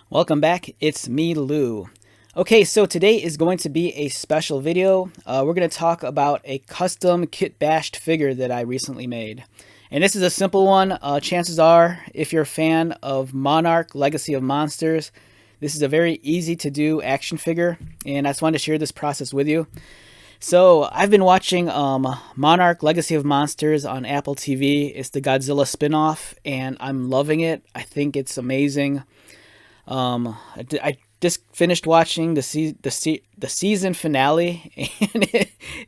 Welcome back, it's me, Lou. Okay, so today is going to be a special video. We're going to talk about a custom kit bashed figure that I recently made. And this is a simple one. Chances are, if you're a fan of Monarch Legacy of Monsters, this is a very easy to do action figure, and I just wanted to share this process with you. So I've been watching Monarch Legacy of Monsters on Apple TV. It's the Godzilla spin-off, and I'm loving it. I think it's amazing. I just finished watching the season finale, and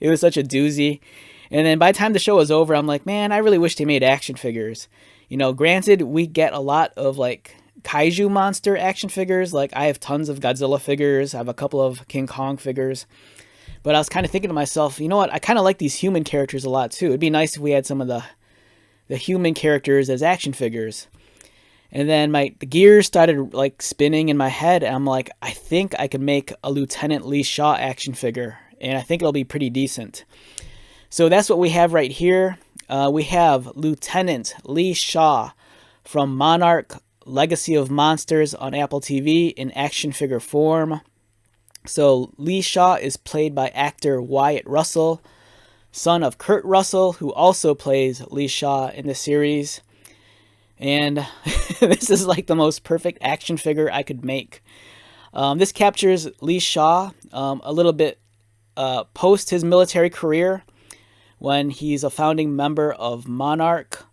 it was such a doozy. And then by the time the show was over, I'm like, man, I really wish they made action figures. Granted, we get a lot of like kaiju monster action figures. Like I have tons of Godzilla figures. I have a couple of King Kong figures. But I was kind of thinking to myself, you know what? I kind of like these human characters a lot too. It'd be nice if we had some of the human characters as action figures. And then the gears started like spinning in my head, and I'm like, I think I could make a Lieutenant Lee Shaw action figure, and I think it'll be pretty decent. So that's what we have right here. We have Lieutenant Lee Shaw from Monarch Legacy of Monsters on Apple TV in action figure form. So Lee Shaw is played by actor Wyatt Russell, son of Kurt Russell, who also plays Lee Shaw in the series. And this is like the most perfect action figure I could make. This captures Lee Shaw a little bit post his military career when he's a founding member of Monarch.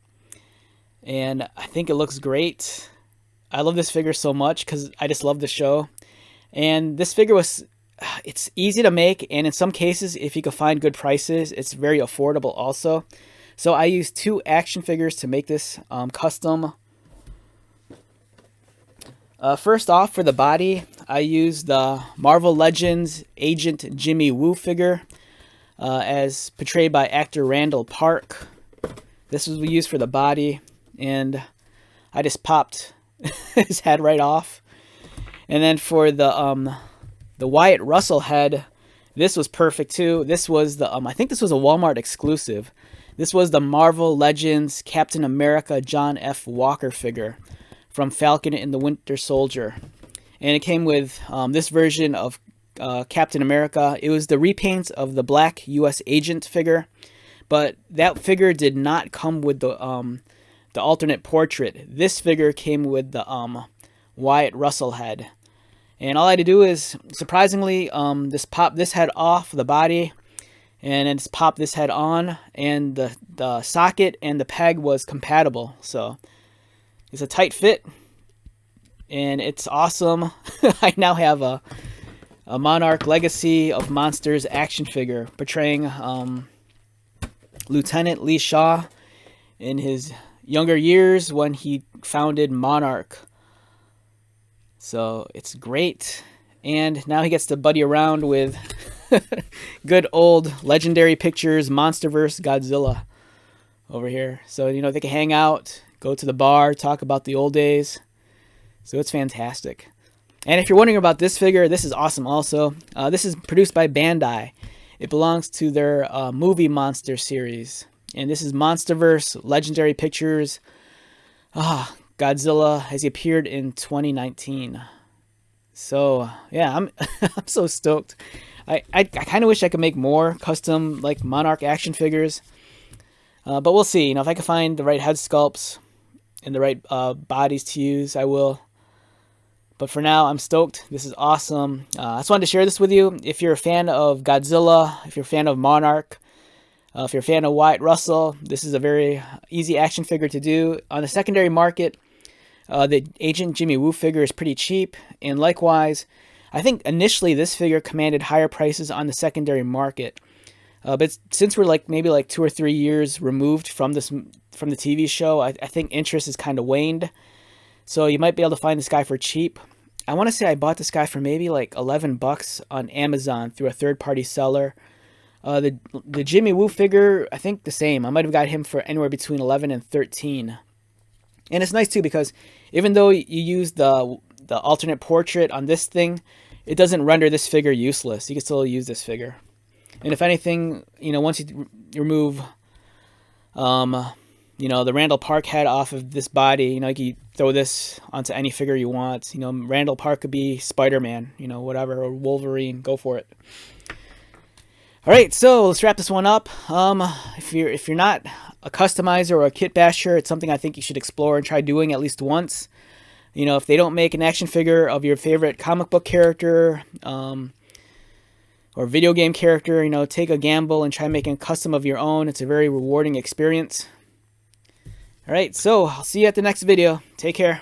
And I think it looks great. I love this figure so much because I just love the show. And this figure it's easy to make, and in some cases, if you can find good prices, it's very affordable also. So I used 2 action figures to make this custom. First off, for the body, I used the Marvel Legends Agent Jimmy Woo figure, as portrayed by actor Randall Park. This was used for the body, and I just popped his head right off. And then for the Wyatt Russell head, this was perfect too. This was I think this was a Walmart exclusive. This was the Marvel Legends Captain America John F. Walker figure from Falcon and the Winter Soldier. And it came with this version of Captain America. It was the repaint of the black U.S. agent figure, but that figure did not come with the alternate portrait. This figure came with the Wyatt Russell head. And all I had to do is, surprisingly, just pop this head off the body, and then just pop this head on, and the socket and the peg was compatible. So it's a tight fit, and it's awesome. I now have a Monarch Legacy of Monsters action figure portraying Lieutenant Lee Shaw in his younger years when he founded Monarch. So it's great. And now he gets to buddy around with good old Legendary Pictures Monsterverse Godzilla over here. So, they can hang out, go to the bar, talk about the old days. So it's fantastic. And if you're wondering about this figure, this is awesome also. This is produced by Bandai. It belongs to their movie monster series. And this is Monsterverse Legendary Pictures Godzilla, as he appeared in 2019. So yeah, I'm I'm so stoked. I kind of wish I could make more custom like Monarch action figures, but we'll see. If I can find the right head sculpts and the right bodies to use, I will. But for now, I'm stoked. This is awesome. I just wanted to share this with you. If you're a fan of Godzilla, if you're a fan of Monarch, if you're a fan of Wyatt Russell, this is a very easy action figure to do. On the secondary market, the Agent Jimmy Woo figure is pretty cheap, and likewise, I think initially this figure commanded higher prices on the secondary market. But since we're maybe 2 or 3 years removed from the TV show, I think interest has kind of waned. So you might be able to find this guy for cheap. I want to say I bought this guy for maybe $11 on Amazon through a third-party seller. The Jimmy Woo figure, I think the same. I might have got him for anywhere between 11 and 13. And it's nice too because even though you use the alternate portrait on this thing, it doesn't render this figure useless. You can still use this figure. And if anything, once you remove you know, the Randall Park head off of this body. You know, you can throw this onto any figure you want. You know, Randall Park could be Spider-Man, you know, whatever, or Wolverine. Go for it. All right, so let's wrap this one up. If you're not a customizer or a kit basher, it's something I think you should explore and try doing at least once. You know, if they don't make an action figure of your favorite comic book character or video game character, you know, take a gamble and try making a custom of your own. It's a very rewarding experience. All right, so I'll see you at the next video. Take care.